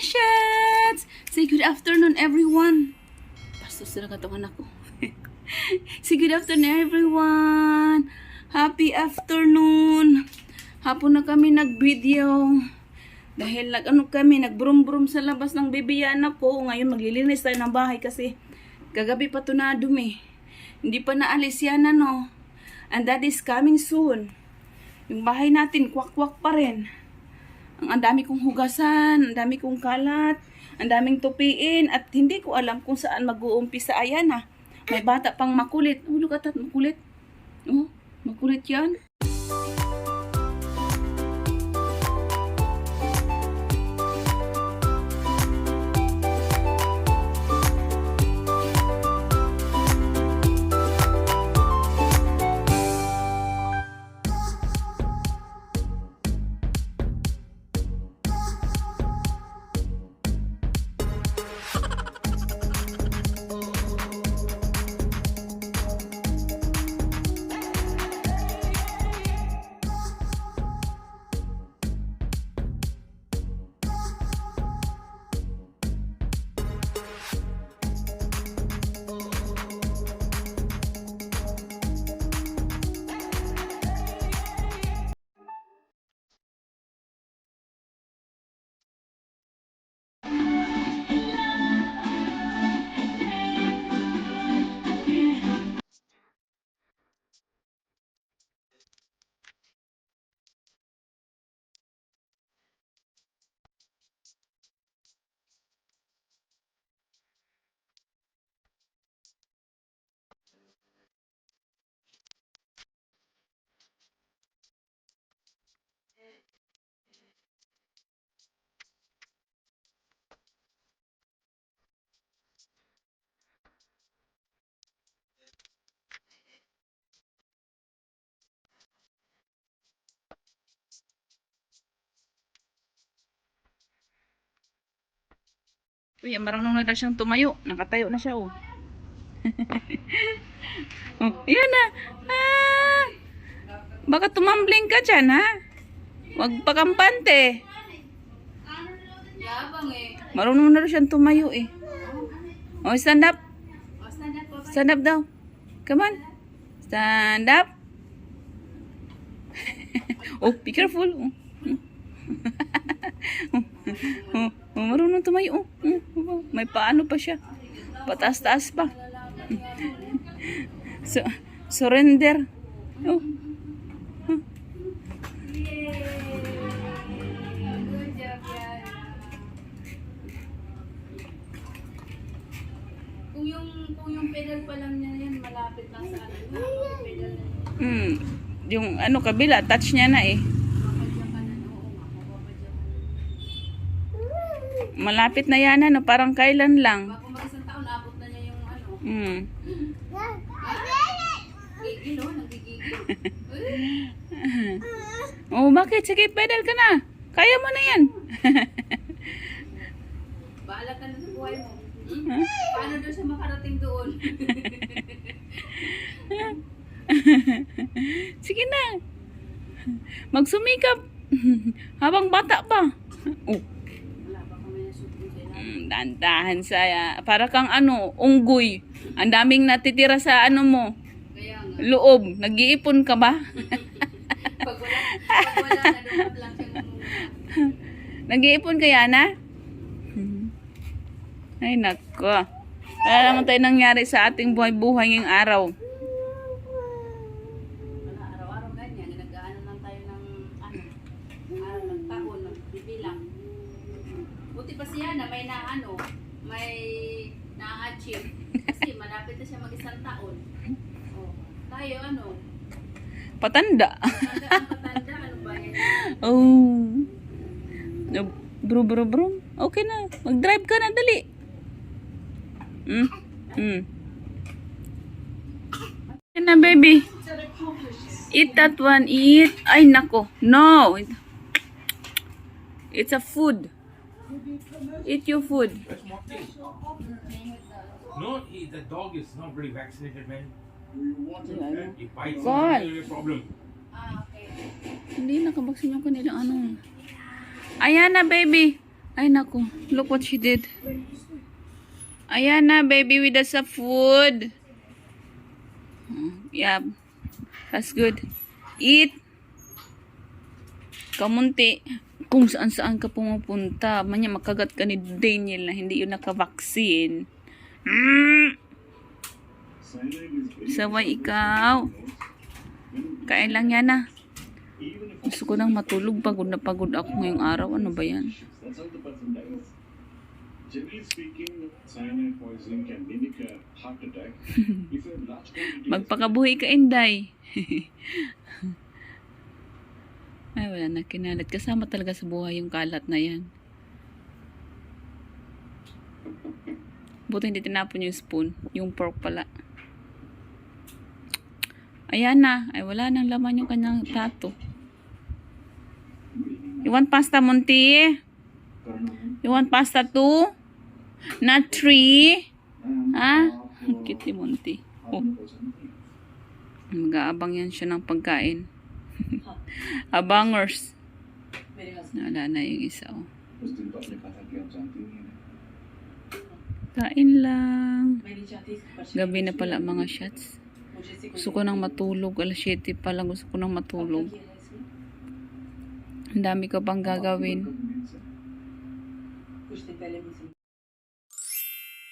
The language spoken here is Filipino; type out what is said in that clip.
Shats! Say good afternoon, everyone. Pastos na katong anak ko. Say good afternoon, everyone. Happy afternoon. Hapon na kami nag-video. Dahil kami, nagbrum-brum sa labas ng bibiyan ko. Ngayon maglilinis tayo ng bahay kasi kagabi pa ito na dumi. Hindi pa naalis yan, ano. And that is coming soon. Yung bahay natin, kwak-kwak pa rin. Ang dami kong hugasan, ang dami kong kalat, ang daming tupiin, at hindi ko alam kung saan mag-uumpisa. Ayan ha, may bata pang makulit. Oh, look at that, makulit. Oh, makulit yan. Uy, marunong na siyang tumayo. Nakatayo na siya, oh. Oh, yan na. Ah, baka tumambling ka dyan, ha? Huwag pakampante. Marunong na siyang tumayo, eh. Oh, stand up. Stand up daw. Come on. Stand up. Oh, be careful. Marunong tumayo. May paano pa siya. Pataas-taas pa. Surrender. Oh. Kung yung pedal pa lang niya yan, malapit lang sa ano. Pedal na yun. Yung ano kabila, touch niya na eh. Malapit na yan, ano, parang kailan lang. Baka mag-isang taon, abot na niya yung ano. Gigil, nagigigil. Oh, bakit? Sige, pedal ka na. Kaya mo na yan. Bahala ka na sa buhay mo. Paano daw siya makarating doon? Sige na. Magsumikap. Habang bata pa. Oh. Dandahan saya. Para kang ano, unggoy. Ang daming natitira sa ano mo. Kaya nga. Loob. Nag-iipon ka ba? Pag wala na, dapat lang siya muna. Nag-iipon kaya na? Ay, nako. Wala naman tayo nangyari sa ating buhay-buhay ngayong araw. Wala, araw-araw ganyan. Nag-aano lang tayo ng ano, araw ng taon, bibilang. Buti pa siya na may naano, may na-achieve. Kasi malapit na siya mag-isang taon. Oh, tayo ano? Patanda. Patanda, ano ba yan? Oh. Bro. Okay na. Mag-drive ka na, dali. Yan na, baby. Eat that one. Eat. Ay, nako. No. It's a food. Eat your food. No, the dog is not really vaccinated, man. It bites. God. It's a problem. Ah, okay. Hindi nakabaksin yung kanilang ano. Ayan na, baby. Ay, naku. Look what she did. Ayan na, baby with us sa food. Yeah. That's good. Eat. Kamunti. Kung saan-saan ka pumupunta, manya makagat ka ni Daniel na hindi yun nakavaksin. Saway ikaw. Kain lang yan ah. Gusto ko nang matulog. Pagod na pagod ako ngayong araw. Ano ba yan? That's how the person dies. Generally speaking, cyanide poisoning can mimic a heart attack. If you have large quantities, Magpakabuhi ka, Inday. Ay, wala na kinalat. Kasama talaga sa buhay yung kalat na yan. Buti hindi tinapon yung spoon. Yung pork pala. Ayan na. Ay, wala nang laman yung kanyang tato. You want pasta, Monty? You want pasta too? Not 3? Ha? Cute ni Monty. Oh. Mag-aabang yan siya ng pagkain. Abangers. Wala na yung isa. Oh. उस दिन तो आपने कहा था कि आप जानती नहीं हैं। Kain lang. Gabi na pala mga shots. Gusto ko nang matulog. Alas 7 pa lang gusto ko nang matulog. Ang dami ko pang gagawin. कुछ दिन पहले मुझसे